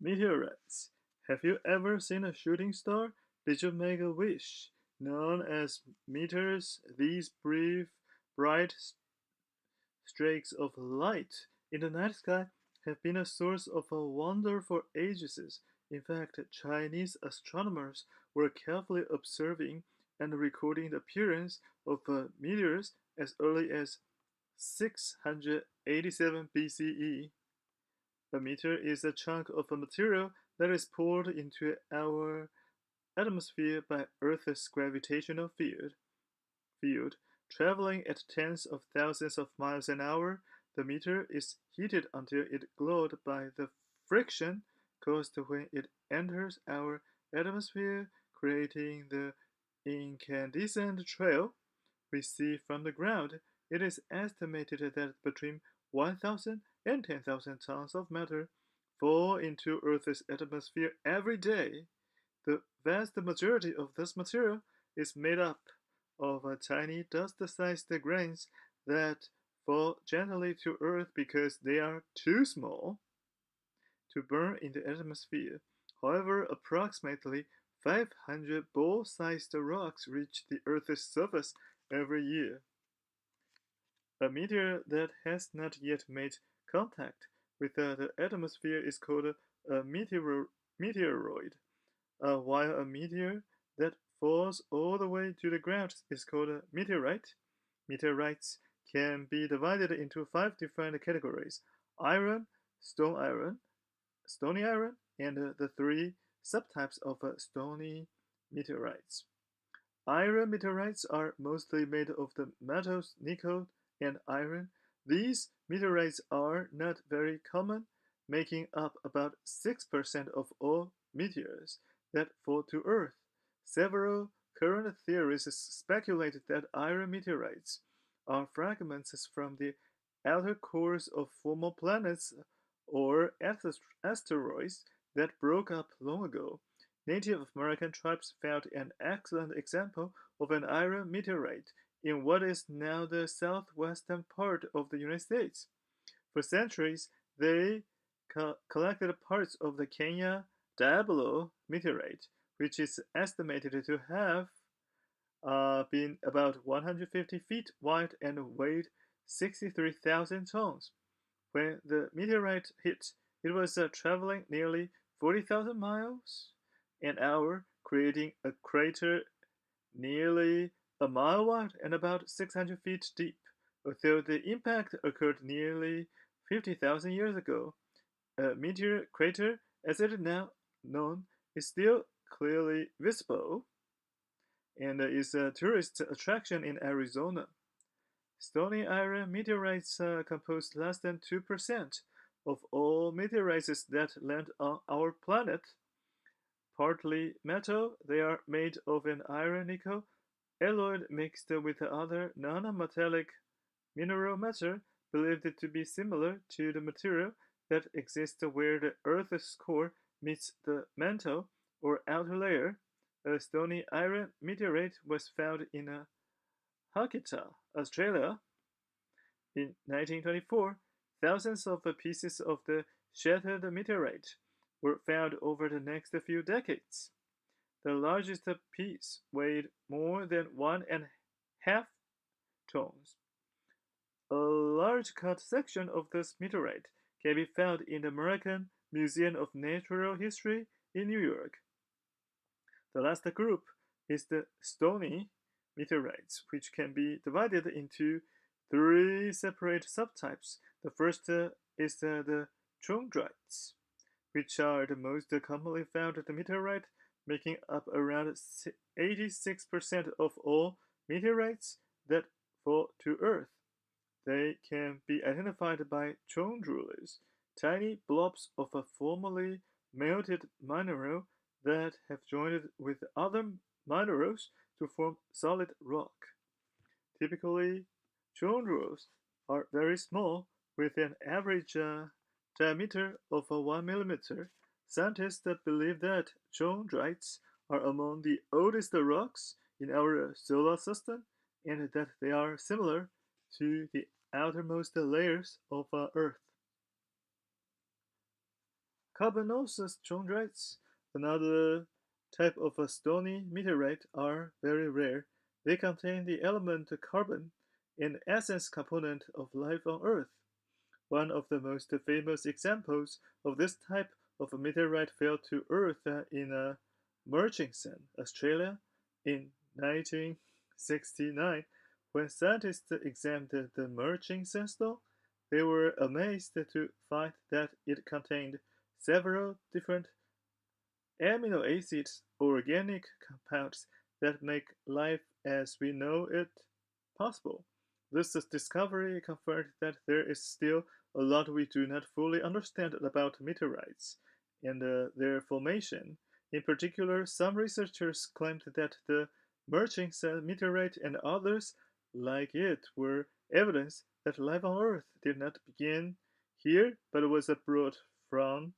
Meteorites. Have you ever seen a shooting star? Did you make a wish? Known as meteors, these bright streaks of light in the night sky have been a source of a wonder for ages. In fact, Chinese astronomers were carefully observing and recording the appearance of meteors as early as 687 BCE. A meteor is a chunk of a material that is poured into our atmosphere by Earth's gravitational field. Traveling at tens of thousands of miles an hour, the meteor is heated until it glowed by the friction caused when it enters our atmosphere, creating the incandescent trail we see from the ground. It is estimated that between 1,000 and 10,000 tons of matter fall into Earth's atmosphere every day. The vast majority of this material is made up of tiny dust-sized grains that fall gently to Earth because they are too small to burn in the atmosphere. However, approximately 500 ball-sized rocks reach the Earth's surface every year. A meteor that has not yet made contact with the atmosphere is called a meteoroid, while a meteor that falls all the way to the ground is called a meteorite. Meteorites can be divided into five different categories: iron, stone iron, stony iron, and the three subtypes of stony meteorites. Iron meteorites are mostly made of the metals nickel and iron. These meteorites are not very common, making up about 6% of all meteors that fall to Earth. Several current theories speculate that iron meteorites are fragments from the outer cores of former planets or asteroids that broke up long ago. Native American tribes found an excellent example of an iron meteorite in what is now the southwestern part of the United States. For centuries, they collected parts of the Kenya Tableau meteorite, which is estimated to have been about 150 feet wide and weighed 63,000 tons. When the meteorite hit, it was traveling nearly 40,000 miles an hour, creating a crater nearly a mile wide and about 600 feet deep. Although the impact occurred nearly 50,000 years ago, a meteor crater, as it is now known, is still clearly visible and is a tourist attraction in Arizona. Stony-Iron Meteorites compose less than 2% of all meteorites that land on our planet. Partly metal, they are made of an iron-nickel alloy mixed with other non-metallic mineral matter believed to be similar to the material that exists where the Earth's core meets the mantle or outer layer. A stony iron meteorite was found in Hakata, Australia, in 1924. Thousands of pieces of the shattered meteorite were found over the next few decades. The largest piece weighed more than 1.5 tons. A large cut section of this meteorite can be found in the American Museum of Natural History in New York. The last group is the Stony Meteorites, which can be divided into three separate subtypes. The first is the chondrites, which are the most commonly found meteorite, making up around 86% of all meteorites that fall to Earth. They can be identified by chondrules, tiny blobs of a formerly melted mineral that have joined with other minerals to form solid rock. Typically, chondrules are very small, with an average diameter of 1 millimeter. Scientists believe that chondrites are among the oldest rocks in our solar system and that they are similar to the outermost layers of Earth. Carbonaceous chondrites, another type of a stony meteorite, are very rare. They contain the element carbon, an essence component of life on Earth. One of the most famous examples of this type of a meteorite fell to Earth in Murchison, Australia, in 1969. When scientists examined the Murchison stone, they were amazed to find that it contained several different amino acids, organic compounds that make life as we know it possible. This discovery confirmed that there is still a lot we do not fully understand about meteorites and their formation. In particular, some researchers claimed that the Murchison meteorite and others like it were evidence that life on Earth did not begin here but was brought from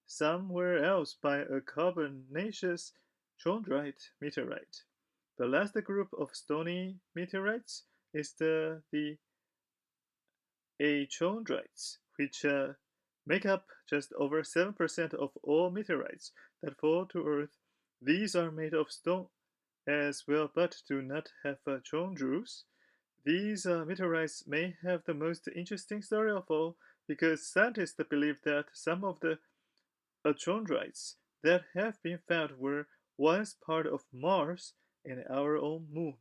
somewhere else by a carbonaceous chondrite meteorite. The last group of stony meteorites is the achondrites, which make up just over 7% of all meteorites that fall to Earth. These are made of stone as well, but do not have chondrules. These meteorites may have the most interesting story of all because scientists believe that some of the chondrites that have been found were once part of Mars and our own moon.